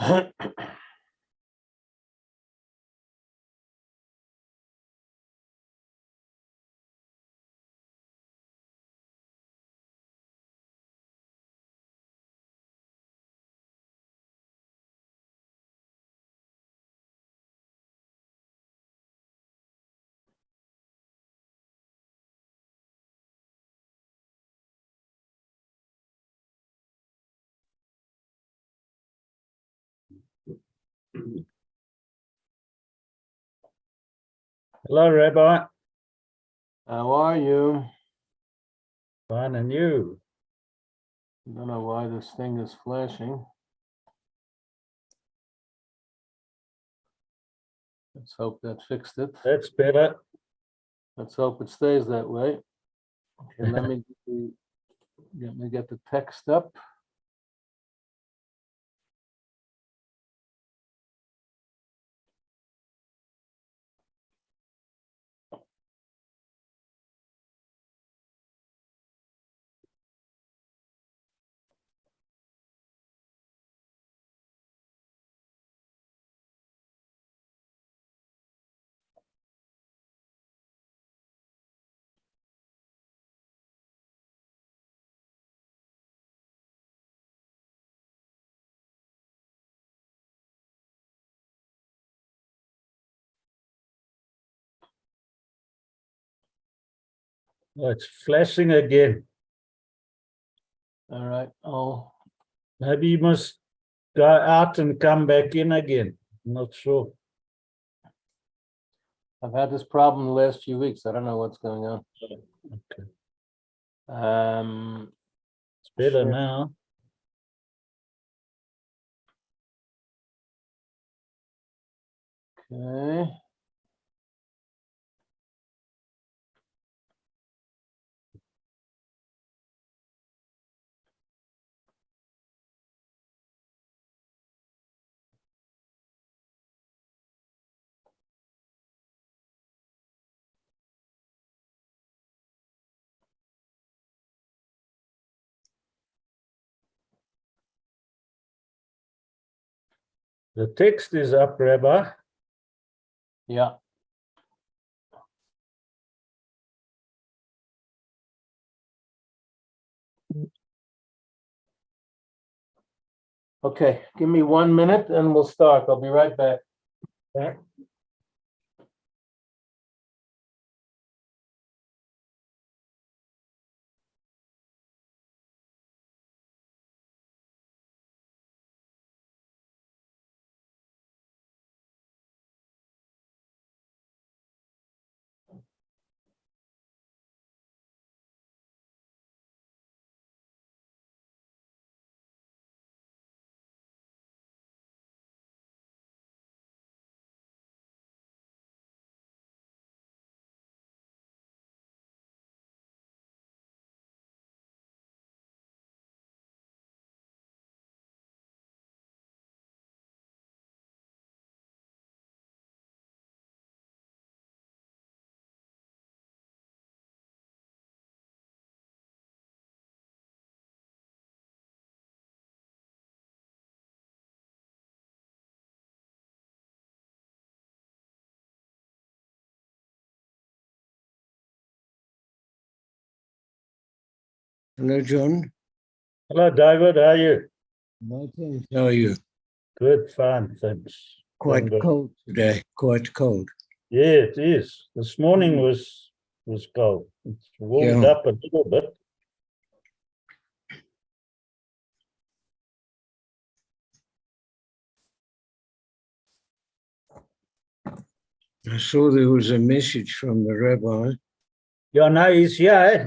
Hello, Rabbi. How are you? Fine, and you? I don't know why this thing is flashing. Let's hope that fixed it. That's better. Let's hope it stays that way. Okay, let me get the text up. Oh, it's flashing again. All right, Maybe you must go out and come back in again. I'm not sure. I've had this problem the last few weeks. I don't know what's going on. Okay. It's better Sure. now. Okay. The text is up, Rabbi. Yeah. Okay, give me 1 minute and we'll start. I'll be right back. Yeah. Hello, John. Hello, David. How are you? Okay. How are you? Good, fine, thanks. Quite Thank God. cold today. Quite cold. Yeah, it is. This morning was cold. It's warmed Yeah. up a little bit. I saw there was a message from the rabbi. Yeah, no, he's here.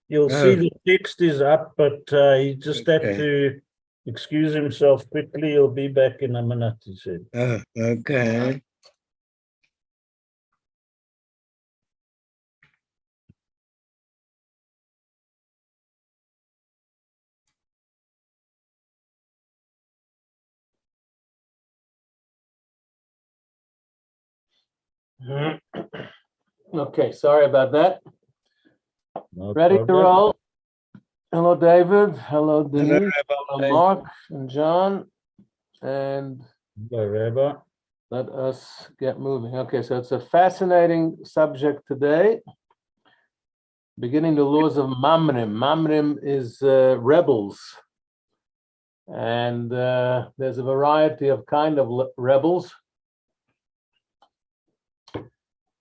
You'll see Oh. the text is up, but he just had Okay. to excuse himself quickly. He'll be back in a minute, he said. Oh, okay. Okay, sorry about that. No Ready to problem. roll? Hello, David. Hello, Hello, Denise. Rabbi. Hello, Mark and John. and Rebbe. let us get moving. Okay, so it's a fascinating subject today. Beginning the laws of Mamrim. Mamrim is rebels. And there's a variety of kind of rebels.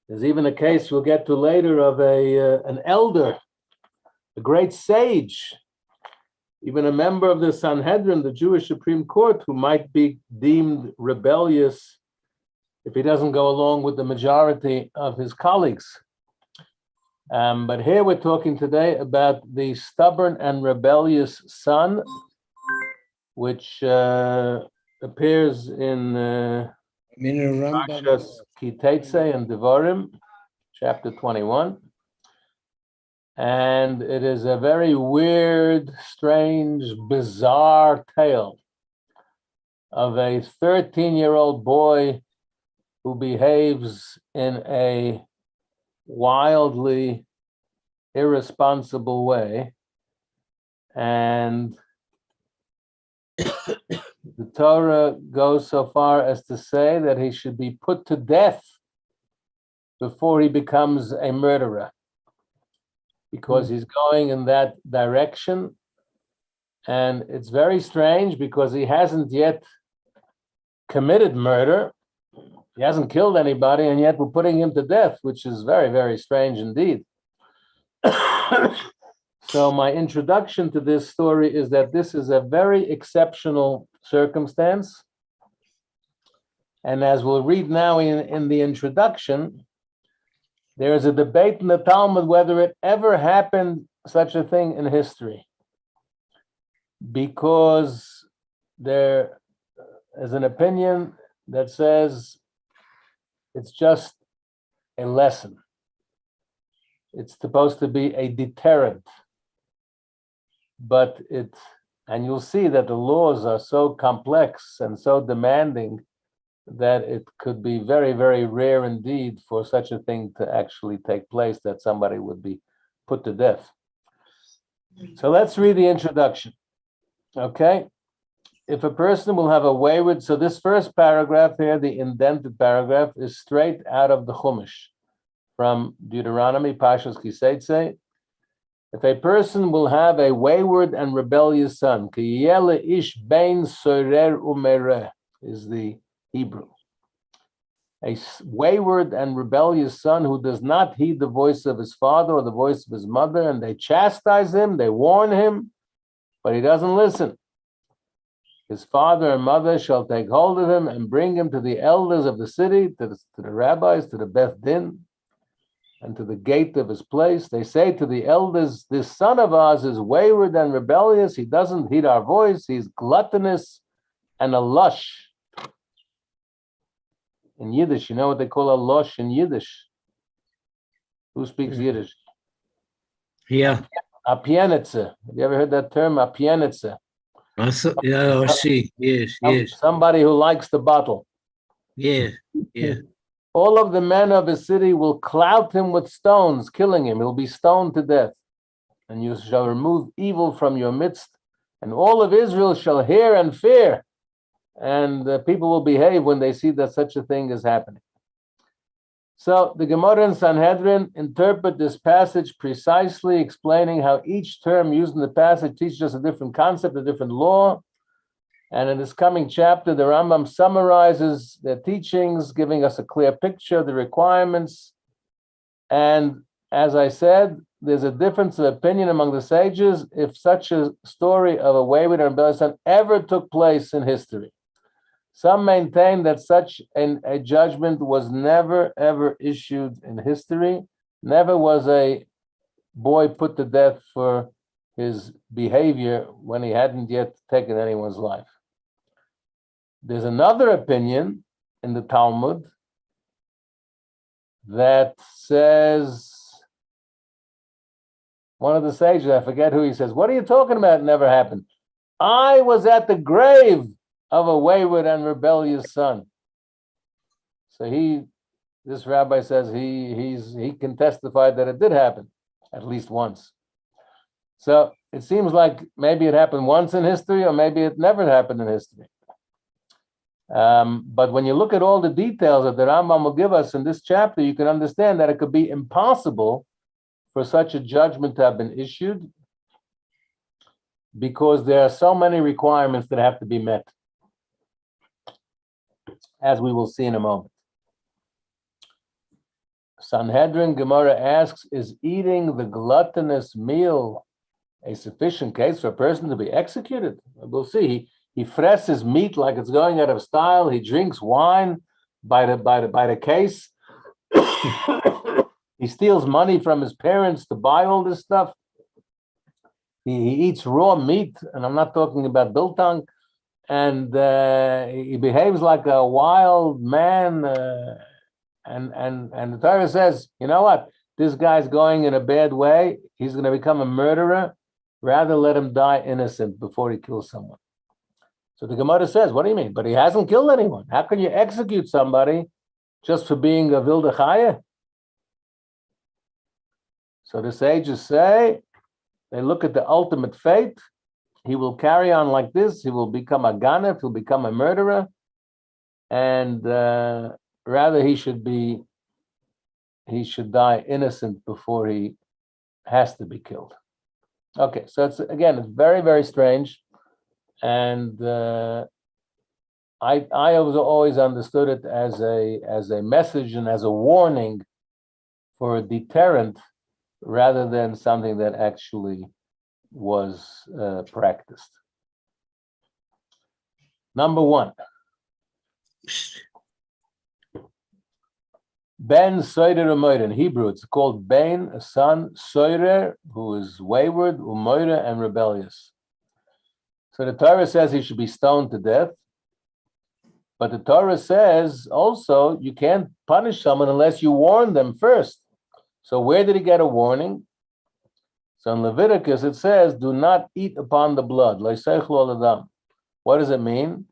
There's even a case we'll get to later of an elder, a great sage, even a member of the Sanhedrin, the Jewish Supreme Court, who might be deemed rebellious if he doesn't go along with the majority of his colleagues. But here we're talking today about the stubborn and rebellious son, which appears in Rambam. Kitetse and Devarim, chapter 21. And it is a very weird, strange, bizarre tale of a 13-year-old boy who behaves in a wildly irresponsible way. And the Torah goes so far as to say that he should be put to death before he becomes a murderer, because he's going in that direction. And it's very strange because he hasn't yet committed murder. He hasn't killed anybody, and yet we're putting him to death, which is very, very strange indeed. So my introduction to this story is that this is a very exceptional circumstance. And as we'll read now in the introduction, there is a debate in the Talmud whether it ever happened, such a thing in history, because there is an opinion that says it's just a lesson. It's supposed to be a deterrent, but and you'll see that the laws are so complex and so demanding that it could be very, very rare indeed for such a thing to actually take place, that somebody would be put to death. So let's read the introduction. Okay. If a person will have a wayward, so this first paragraph here, the indented paragraph, is straight out of the Chumash from Deuteronomy, Pashas Kiseitse. If a person will have a wayward and rebellious son, Kiyele ish bein sorer umereh is the Hebrew. A wayward and rebellious son who does not heed the voice of his father or the voice of his mother, and they chastise him, they warn him, but he doesn't listen. His father and mother shall take hold of him and bring him to the elders of the city, to the rabbis, to the Beth Din, and to the gate of his place. They say to the elders, this son of ours is wayward and rebellious. He doesn't heed our voice. He's gluttonous and a lush. In Yiddish, you know what they call a lush in Yiddish? Who speaks Yiddish? Yeah. A pianitzer. Have you ever heard that term, a pianitzer? Yeah, I see. Yes, yes. Somebody who likes the bottle. Yeah, yeah. All of the men of his city will clout him with stones, killing him. He'll be stoned to death. And you shall remove evil from your midst, and all of Israel shall hear and fear. And people will behave when they see that such a thing is happening. So the Gemara and Sanhedrin interpret this passage precisely, explaining how each term used in the passage teaches us a different concept, a different law. And in this coming chapter, the Rambam summarizes their teachings, giving us a clear picture of the requirements. And as I said, there's a difference of opinion among the sages if such a story of a wayward and rebellious son ever took place in history. Some maintain that such a judgment was never, ever issued in history. Never was a boy put to death for his behavior when he hadn't yet taken anyone's life. There's another opinion in the Talmud that says, one of the sages, I forget who, he says, what are you talking about? It never happened. I was at the grave of a wayward and rebellious son. So this rabbi says he can testify that it did happen at least once. So it seems like maybe it happened once in history, or maybe it never happened in history. But when you look at all the details that the Rambam will give us in this chapter, you can understand that it could be impossible for such a judgment to have been issued because there are so many requirements that have to be met, as we will see in a moment. Sanhedrin Gemara asks, is eating the gluttonous meal a sufficient case for a person to be executed? We'll see. He fresses meat like it's going out of style. He drinks wine by the case. He steals money from his parents to buy all this stuff. He eats raw meat, and I'm not talking about biltong. And he behaves like a wild man. And the Torah says, you know what? This guy's going in a bad way. He's going to become a murderer. Rather let him die innocent before he kills someone. So the Gemara says, what do you mean? But he hasn't killed anyone. How can you execute somebody just for being a wilde chaya? So the sages say, they look at the ultimate fate. He will carry on like this. He will become a ganef. He'll become a murderer. And rather he should die innocent before he has to be killed. Okay, so it's very, very strange. And I was always understood it as a message and as a warning for a deterrent rather than something that actually was practiced. Number one, Ben Soirer Umoyer. In Hebrew, it's called Ben, a son, Soirer, who is wayward, Umoyer, and rebellious. So the Torah says he should be stoned to death. But the Torah says also you can't punish someone unless you warn them first. So where did he get a warning? So in Leviticus it says, do not eat upon the blood. What does it mean?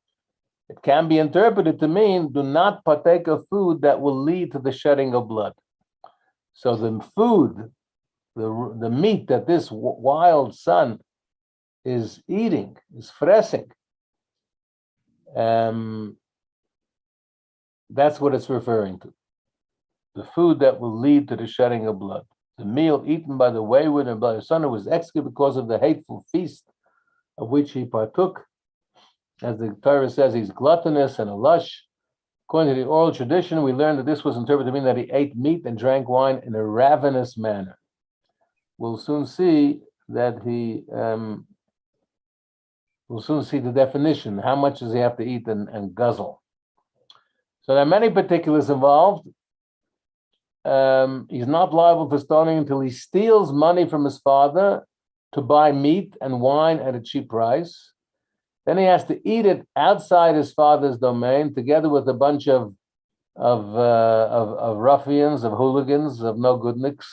It can be interpreted to mean do not partake of food that will lead to the shedding of blood. So the food, the meat that this wild son is eating, is fressing, that's what it's referring to. The food that will lead to the shedding of blood. The meal eaten by the wayward and by the son who was executed because of the hateful feast of which he partook. As the Torah says, he's gluttonous and a lush. According to the oral tradition, we learned that this was interpreted to mean that he ate meat and drank wine in a ravenous manner. We'll soon see that we'll soon see the definition. How much does he have to eat and guzzle? So there are many particulars involved. He's not liable for stoning until he steals money from his father to buy meat and wine at a cheap price. Then he has to eat it outside his father's domain, together with a bunch of ruffians, of hooligans, of no goodniks.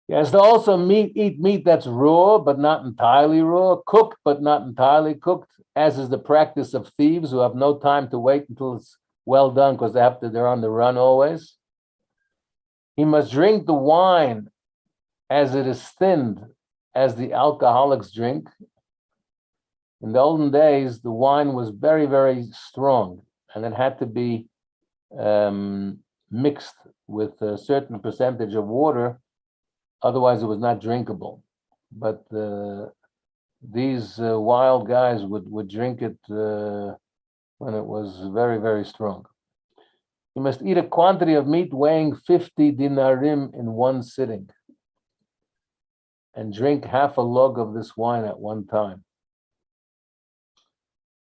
He has to also eat meat that's raw, but not entirely raw, cooked, but not entirely cooked, as is the practice of thieves who have no time to wait until it's well done because they're on the run always. He must drink the wine as it is thinned, as the alcoholics drink. In the olden days, the wine was very, very strong, and it had to be mixed with a certain percentage of water, otherwise it was not drinkable. But these wild guys would drink it when it was very, very strong. He must eat a quantity of meat weighing 50 dinarim in one sitting, and drink half a log of this wine at one time.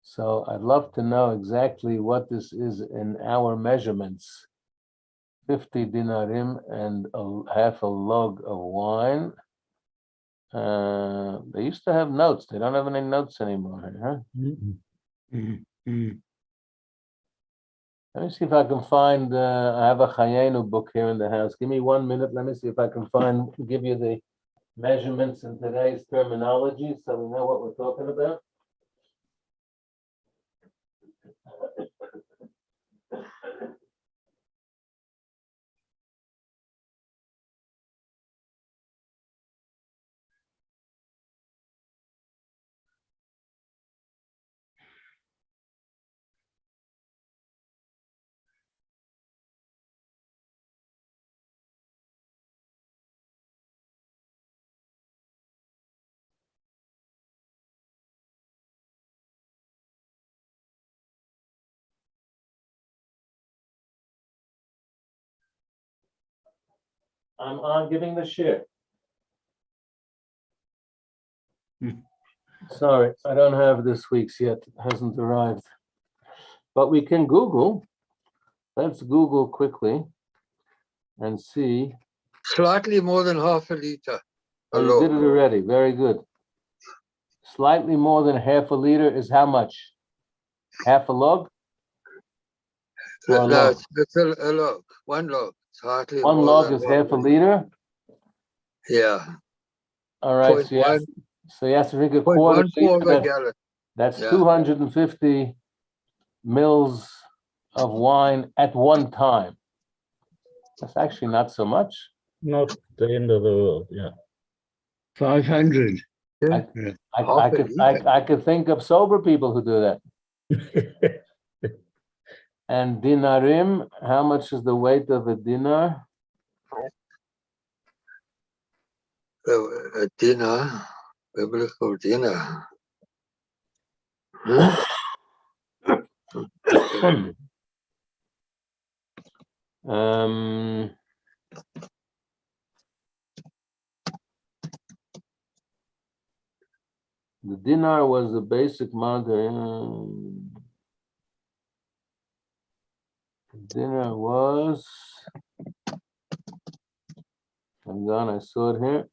So I'd love to know exactly what this is in our measurements. 50 dinarim and half a log of wine. They used to have notes. They don't have any notes anymore, huh? Let me see if I can find, I have a Chayenu book here in the house. Give me 1 minute. Let me see if I can give you the measurements in today's terminology so we know what we're talking about. I'm on giving the share. Sorry, I don't have this week's yet. It hasn't arrived. But we can Google. Let's Google quickly and see. Slightly more than half a liter. Oh, you did it already. Very good. Slightly more than half a liter is how much? Half a log? Or a No, log? it's a log. One log. Slightly One more log than is half a liter? Yeah. All right, so you have to drink a quarter liter. Gallon. That's 250 mils of wine at one time. That's actually not so much. Not the end of the world, yeah. 500. I could think of sober people who do that. And dinarim, how much is the weight of a dinar? A dinar, biblical dinar. The dinar was the basic amount. Dinar was, hang on, I saw it here.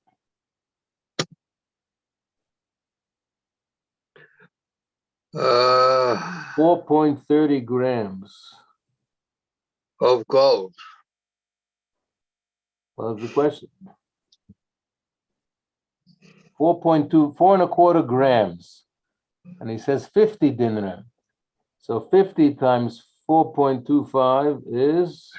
Uh, 4.30 grams. Of gold. Well, that's the question. 4.125 grams. And he says 50 dinar. So 50 times 4.25 is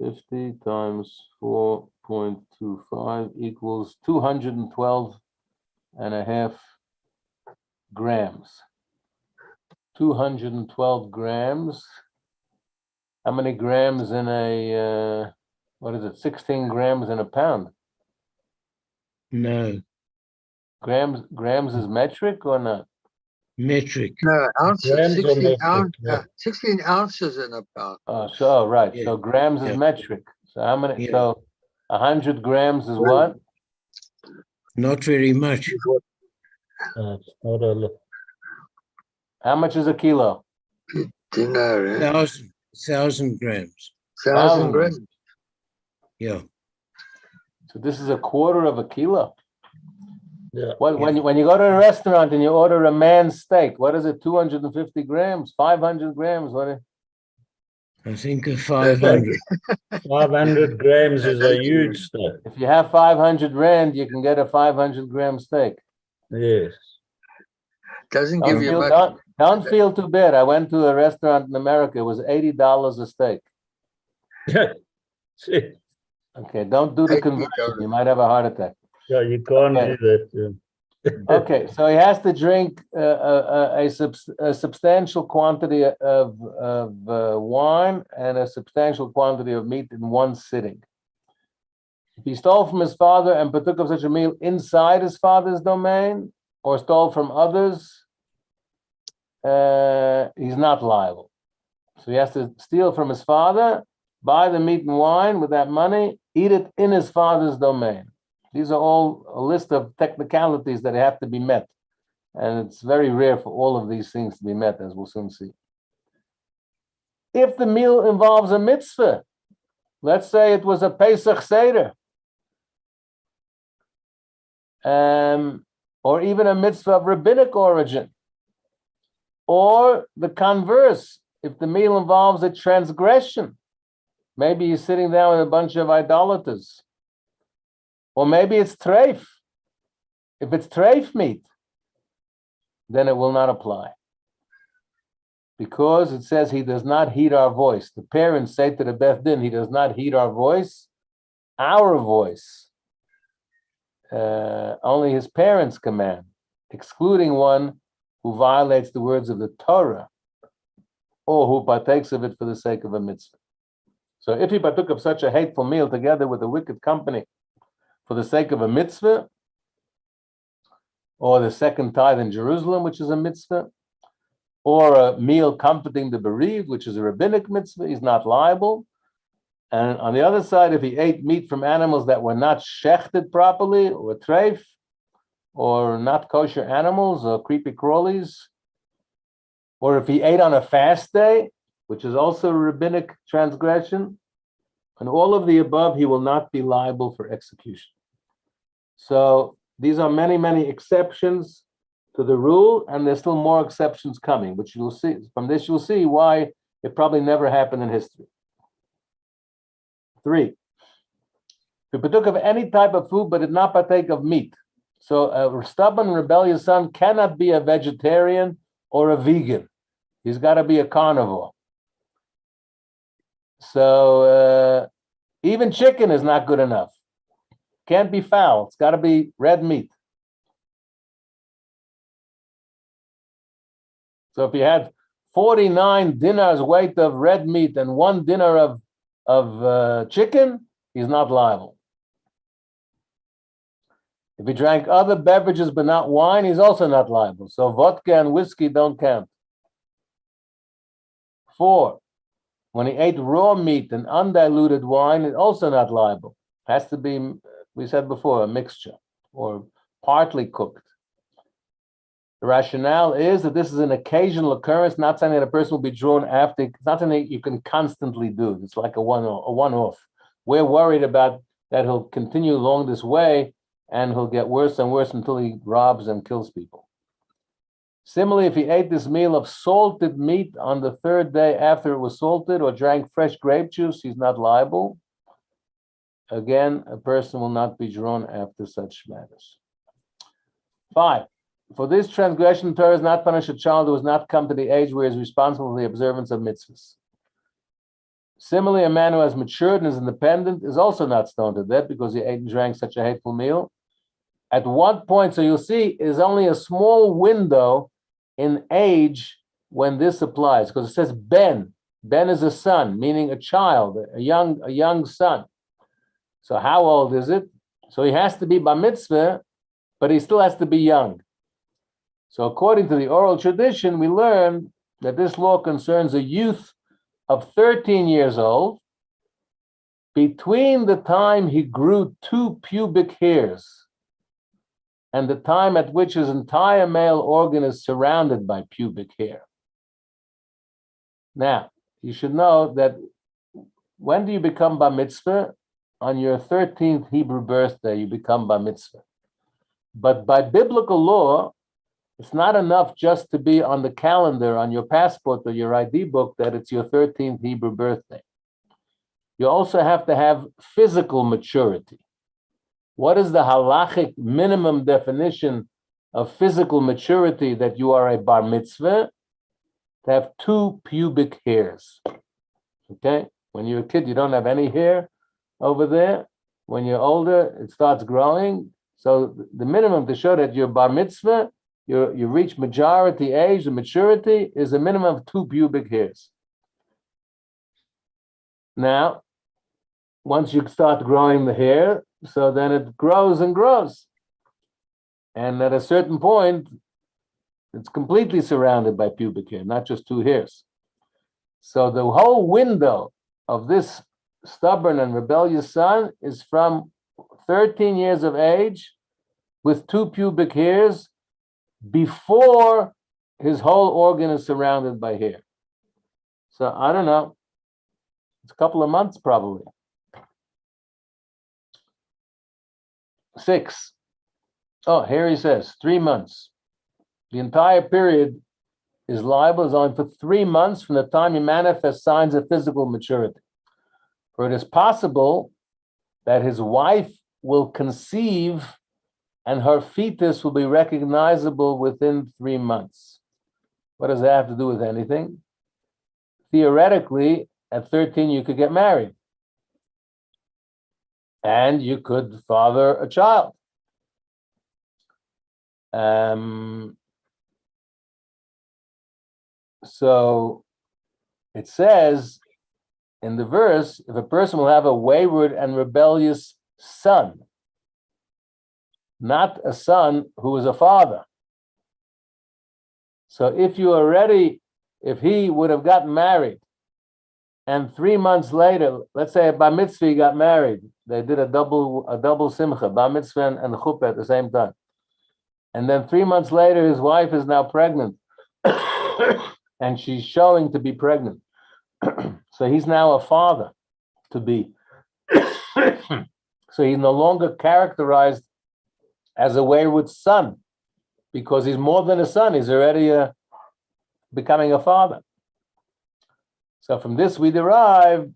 50 times 4.25 equals 212 and a half grams. 212 grams. How many grams in a, what is it, 16 grams in a pound? No. Grams is metric or not? Metric. No, ounces. 16 ounces in a pound. Oh, so right. Yeah. So grams is metric. So how many? Yeah. So 100 grams is what? Not very much. Not a lot. How much is a kilo? 1,000 grams. 1,000 grams. Yeah. So this is a quarter of a kilo. Yeah. When you go to a restaurant and you order a man's steak, what is it? 250 grams, 500 grams? What? I think 500. 500 grams is a huge steak. If you have 500 rand, you can get a 500 gram steak. Yes. Doesn't give you much. Don't feel too bad. I went to a restaurant in America. It was $80 a steak. Okay, don't do the conversion. You might have a heart attack. Yeah, you can't do that. Okay, so he has to drink a substantial quantity of wine and a substantial quantity of meat in one sitting. If he stole from his father and partook of such a meal inside his father's domain or stole from others, he's not liable. So he has to steal from his father, buy the meat and wine with that money, eat it in his father's domain. These are all a list of technicalities that have to be met. And it's very rare for all of these things to be met, as we'll soon see. If the meal involves a mitzvah, let's say it was a Pesach Seder, or even a mitzvah of rabbinic origin, or the converse, if the meal involves a transgression, maybe you're sitting down with a bunch of idolaters, or maybe it's treif. If it's treif meat, then it will not apply. Because it says he does not heed our voice. The parents say to the Beth Din, he does not heed our voice. Only his parents command, excluding one who violates the words of the Torah or who partakes of it for the sake of a mitzvah. So if he partook of such a hateful meal together with a wicked company for the sake of a mitzvah, or the second tithe in Jerusalem, which is a mitzvah, or a meal comforting the bereaved, which is a rabbinic mitzvah, he's not liable. And on the other side, if he ate meat from animals that were not shechted properly, or treif, or not kosher animals, or creepy crawlies, or if he ate on a fast day, which is also a rabbinic transgression, and all of the above, he will not be liable for execution. So these are many, many exceptions to the rule, and there's still more exceptions coming, which you'll see. From this, you'll see why it probably never happened in history. 3, if he partook of any type of food but did not partake of meat. So a stubborn, rebellious son cannot be a vegetarian or a vegan. He's got to be a carnivore. So even chicken is not good enough. Can't be fowl. It's got to be red meat. So if you had 49 dinars weight of red meat and 1 dinar of chicken, he's not liable. If he drank other beverages but not wine, he's also not liable. So vodka and whiskey don't count. 4, when he ate raw meat and undiluted wine, it's also not liable. Has to be, we said before, a mixture or partly cooked. The rationale is that this is an occasional occurrence, not something that a person will be drawn after. It's not something you can constantly do. It's like a one-off. We're worried about that he'll continue along this way and he'll get worse and worse until he robs and kills people. Similarly, if he ate this meal of salted meat on the 3rd day after it was salted or drank fresh grape juice, he's not liable. Again, a person will not be drawn after such matters. 5, for this transgression, the Torah does not punish a child who has not come to the age where he is responsible for the observance of mitzvahs. Similarly, a man who has matured and is independent is also not stoned to death because he ate and drank such a hateful meal. At one point, so you'll see, is only a small window in age when this applies, because it says ben. Ben is a son, meaning a child, a young son. So how old is it? So he has to be bar mitzvah, but he still has to be young. So according to the oral tradition, we learn that this law concerns a youth of 13 years old between the time he grew 2 pubic hairs and the time at which his entire male organ is surrounded by pubic hair. Now, you should know that when do you become bar mitzvah? On your 13th Hebrew birthday, you become bar mitzvah. But by biblical law, it's not enough just to be on the calendar, on your passport or your ID book, that it's your 13th Hebrew birthday. You also have to have physical maturity. What is the halachic minimum definition of physical maturity that you are a bar mitzvah? To have 2 pubic hairs. Okay? When you're a kid, you don't have any hair over there. When you're older, it starts growing. So the minimum to show that you're bar mitzvah, you reach majority age, the maturity is a minimum of 2 pubic hairs. Now, once you start growing the hair, so then it grows and grows. And at a certain point, it's completely surrounded by pubic hair, not just 2 hairs. So the whole window of this stubborn and rebellious son is from 13 years of age with 2 pubic hairs before his whole organ is surrounded by hair. So I don't know, it's a couple of months probably. 6. Oh, here he says 3 months. The entire period is liable is only for 3 months from the time he manifests signs of physical maturity. For it is possible that his wife will conceive and her fetus will be recognizable within 3 months. What does that have to do with anything? Theoretically, at 13, you could get married. And you could father a child. So it says in the verse, if a person will have a wayward and rebellious son, not a son who is a father. So if he would have gotten married and 3 months later, let's say bar mitzvah, he got married. They did a double simcha, bar mitzvah and chuppah at the same time. And then 3 months later, his wife is now pregnant, and she's showing to be pregnant. So he's now a father to be. So he's no longer characterized as a wayward son, because he's more than a son. He's already becoming a father. So from this we derive,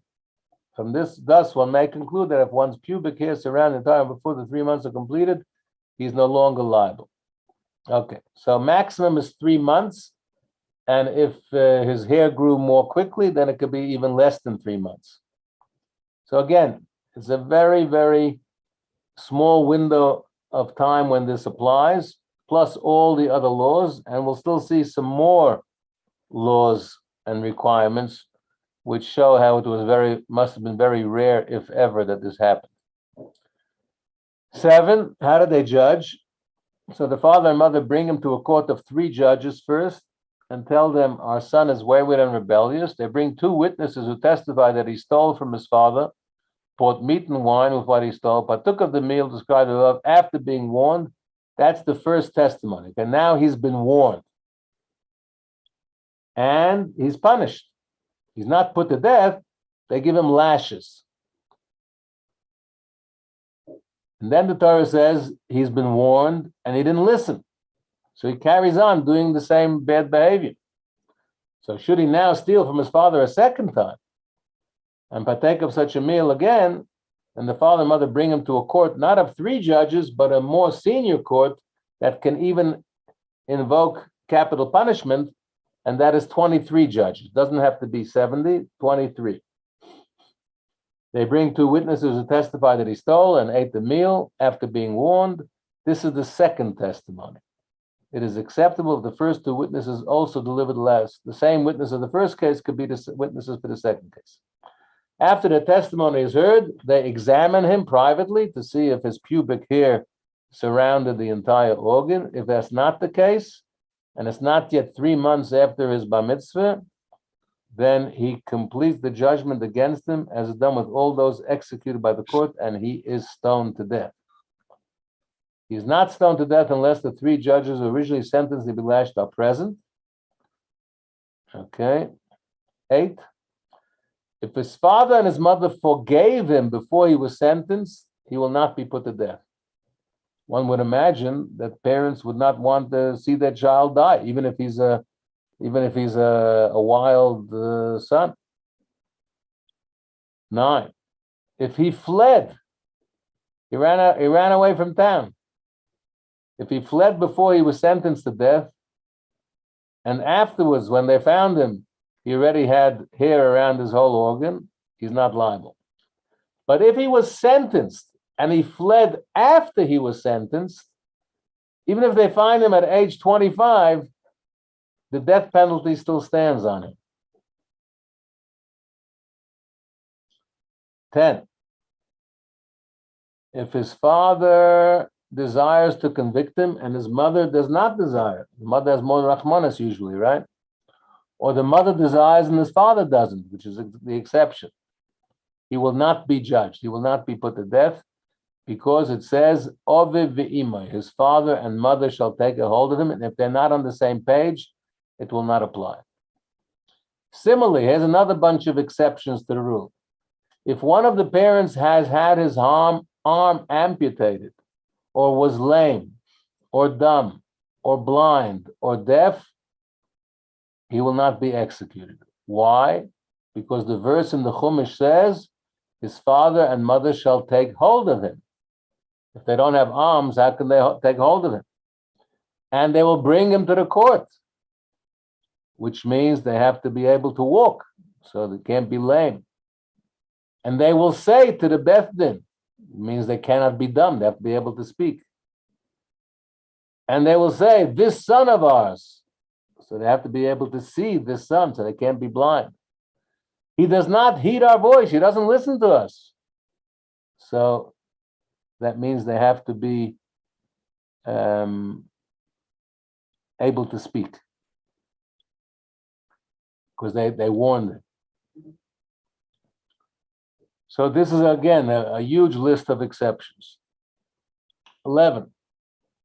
from this, thus one may conclude that if one's pubic hair surrounding the time before the 3 months are completed, he's no longer liable. Okay, so maximum is 3 months, and if his hair grew more quickly, then it could be even less than 3 months. So again, it's a very, very small window of time when this applies, plus all the other laws, and we'll still see some more laws and requirements which show how it was must have been very rare, if ever, that this happened. 7, how do they judge? So the father and mother bring him to a court of 3 judges first and tell them, our son is wayward and rebellious. They bring 2 witnesses who testify that he stole from his father, bought meat and wine with what he stole, partook of the meal described above after being warned. That's the first testimony. And now he's been warned. And he's punished. He's not put to death. They give him lashes. And then the Torah says he's been warned and he didn't listen. So he carries on doing the same bad behavior. So should he now steal from his father a second time and partake of such a meal again, and the father and mother bring him to a court not of 3 judges, but a more senior court that can even invoke capital punishment, and that is 23 judges. It doesn't have to be 70, 23. They bring 2 witnesses who testify that he stole and ate the meal after being warned. This is the second testimony. It is acceptable if the first 2 witnesses also deliver the same witness of the first case could be the witnesses for the second case. After the testimony is heard, they examine him privately to see if his pubic hair surrounded the entire organ. If that's not the case, and it's not yet 3 months after his bar mitzvah, then he completes the judgment against him, as is done with all those executed by the court, and he is stoned to death. He is not stoned to death unless the 3 judges who originally sentenced to be lashed are present. Okay. 8. If his father and his mother forgave him before he was sentenced, he will not be put to death. One would imagine that parents would not want to see their child die, even if he's a wild son. 9. If he fled, he ran away from town. If he fled before he was sentenced to death, and afterwards, when they found him, he already had hair around his whole organ, he's not liable. But if he was sentenced and he fled after he was sentenced, even if they find him at age 25, the death penalty still stands on him. 10. If his father desires to convict him and his mother does not desire, the mother has more rachmanis usually, right? Or the mother desires and his father doesn't, which is the exception, he will not be judged. He will not be put to death, because it says, Oviv ve'imai, his father and mother shall take a hold of him, and if they're not on the same page, it will not apply. Similarly, here's another bunch of exceptions to the rule. If one of the parents has had his arm amputated, or was lame, or dumb, or blind, or deaf, he will not be executed. Why? Because the verse in the Chumash says, his father and mother shall take hold of him. If they don't have arms, how can they take hold of him? And they will bring him to the court, which means they have to be able to walk, so they can't be lame. And they will say to the Beth Din, it means they cannot be dumb, they have to be able to speak. And they will say, this son of ours, so they have to be able to see this son, so they can't be blind. He does not heed our voice, he doesn't listen to us. So that means they have to be able to speak, because they warned him. So this is again a huge list of exceptions. 11.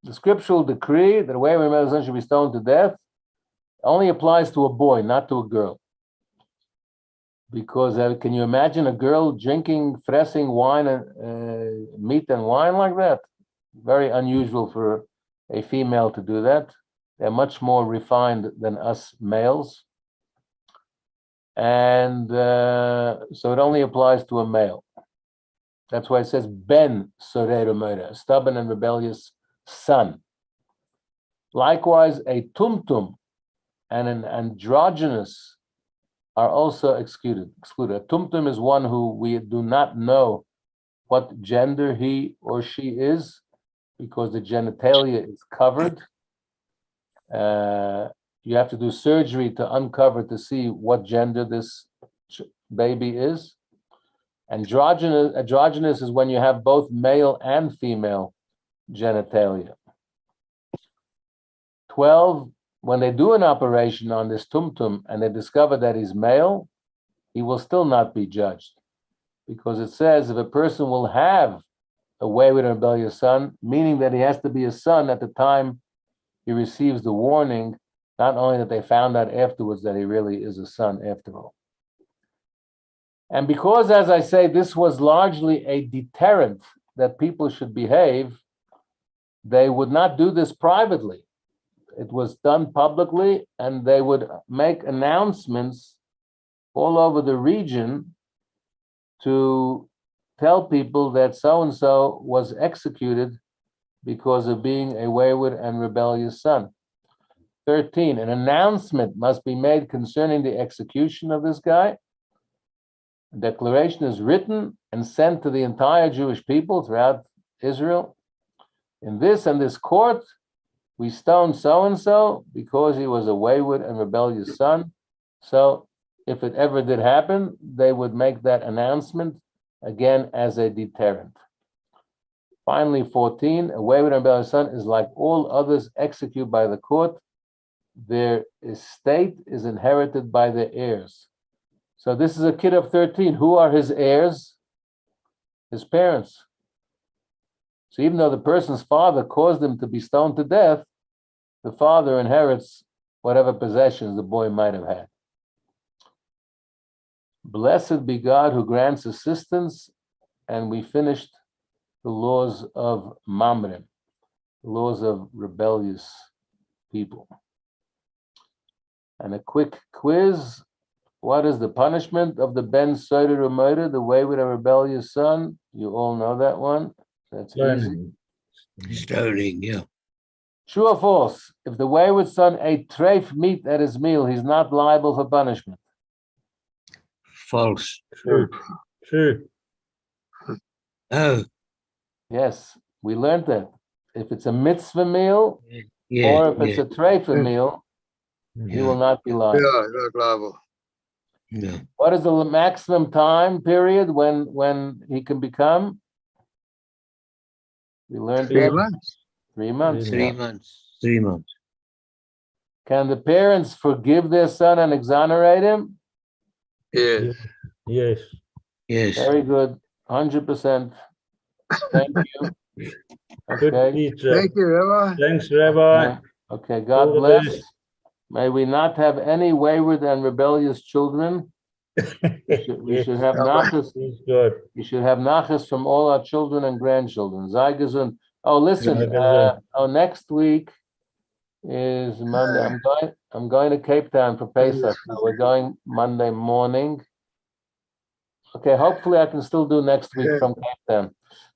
The scriptural decree that a wayward male son should be stoned to death only applies to a boy, not to a girl. Because can you imagine a girl drinking, fressing wine and meat and wine like that? Very unusual for a female to do that. They're much more refined than us males. And so it only applies to a male. That's why it says ben soreru moira, a stubborn and rebellious son. Likewise, a tumtum and an androgynous are also excluded. A tumtum is one who we do not know what gender he or she is because the genitalia is covered. You have to do surgery to uncover to see what gender this baby is. Androgynous is when you have both male and female genitalia. 12, when they do an operation on this tumtum and they discover that he's male, he will still not be judged. Because it says if a person will have a wayward and rebellious son, meaning that he has to be a son at the time he receives the warning, not only that they found out afterwards that he really is a son after all. And because, as I say, this was largely a deterrent that people should behave, they would not do this privately. It was done publicly, and they would make announcements all over the region to tell people that so-and-so was executed because of being a wayward and rebellious son. 13, an announcement must be made concerning the execution of this guy. A declaration is written and sent to the entire Jewish people throughout Israel. In this and this court, we stoned so-and-so because he was a wayward and rebellious son. So if it ever did happen, they would make that announcement again as a deterrent. Finally, 14, a wayward and rebellious son is like all others executed by the court. Their estate is inherited by their heirs. So this is a kid of 13. Who are his heirs? His parents. So even though the person's father caused him to be stoned to death, the father inherits whatever possessions the boy might have had. Blessed be God who grants assistance, and we finished the laws of Mamrim, the laws of rebellious people. And a quick quiz. What is the punishment of the ben soreru moira, the wayward and rebellious son? You all know that one. That's easy. Stoning, yeah. True or false? If the wayward son ate treif meat at his meal, he's not liable for punishment. False. True. True. Oh, Yes, we learned that. If it's a mitzvah meal, yeah. or if it's a treifa meal, he will not be liable. Yeah, not liable. No. What is the maximum time period when he can become? We learned 3 that. months. 3 months. 3 yeah. months. 3 months. Can the parents forgive their son and exonerate him? Yes. Yes. Yes. Very good. 100%. Thank you. Good Okay. teacher. Thank you, Rabbi. Thanks, Rabbi. Okay. All God the bless. best. May we not have any wayward and rebellious children. We should have nachas. He's good. We should have nachas from all our children and grandchildren. Sei gesund. Oh, listen. Sei gesund. Next week is Monday. I'm going to Cape Town for Pesach. So we're going Monday morning. Okay. Hopefully, I can still do next week from Cape Town.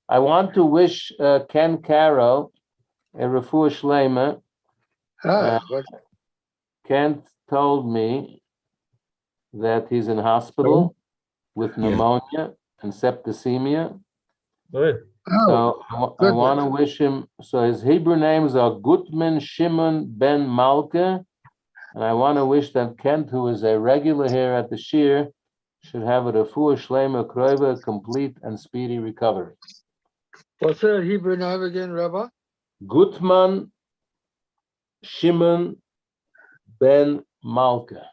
I want to wish Ken Caro a refuah shleima. What? Kent told me that he's in hospital with pneumonia and septicemia. Good. Oh, So I want to wish him, so his Hebrew names are Gutman Shimon Ben Malka, and I want to wish that Kent, who is a regular here at the Shir, should have a refuah shleima kroiva, complete and speedy recovery. what's that Hebrew name again, Rabbi? Gutman Shimon Ben Malka.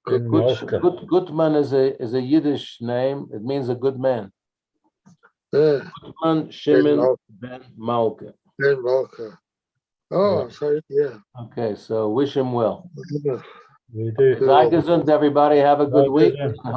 Malka. Gutman is a Yiddish name. It means a good man. Yeah, Gutman Shimon Malka. ben Malka. Ben Walker. Oh, Yeah. sorry, yeah. Okay, so wish him well. We do. Cool. Sei gesund, everybody. Have a good Bye, week. Susan. And